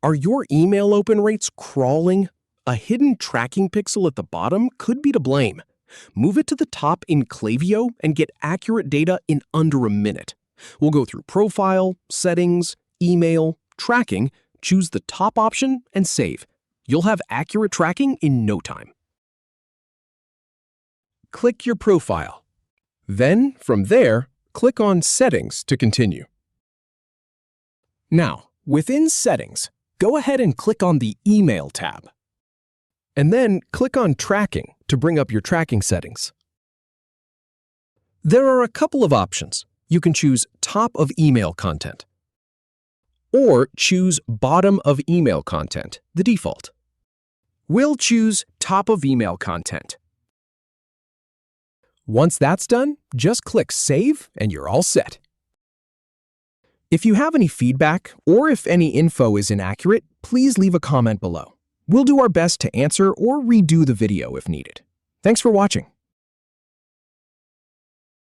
Are your email open rates crawling? A hidden tracking pixel at the bottom could be to blame. Move it to the top in Klaviyo and get accurate data in under a minute. We'll go through Profile, Settings, Email, Tracking, choose the top option, and save. You'll have accurate tracking in no time. Click your profile. Then, from there, click on Settings to continue. Now, within Settings, go ahead and click on the Email tab. And then click on Tracking to bring up your tracking settings. There are a couple of options. You can choose Top of Email Content, or choose Bottom of Email Content, the default. We'll choose Top of Email Content. Once that's done, just click Save and you're all set. If you have any feedback or if any info is inaccurate, please leave a comment below. We'll do our best to answer or redo the video if needed. Thanks for watching.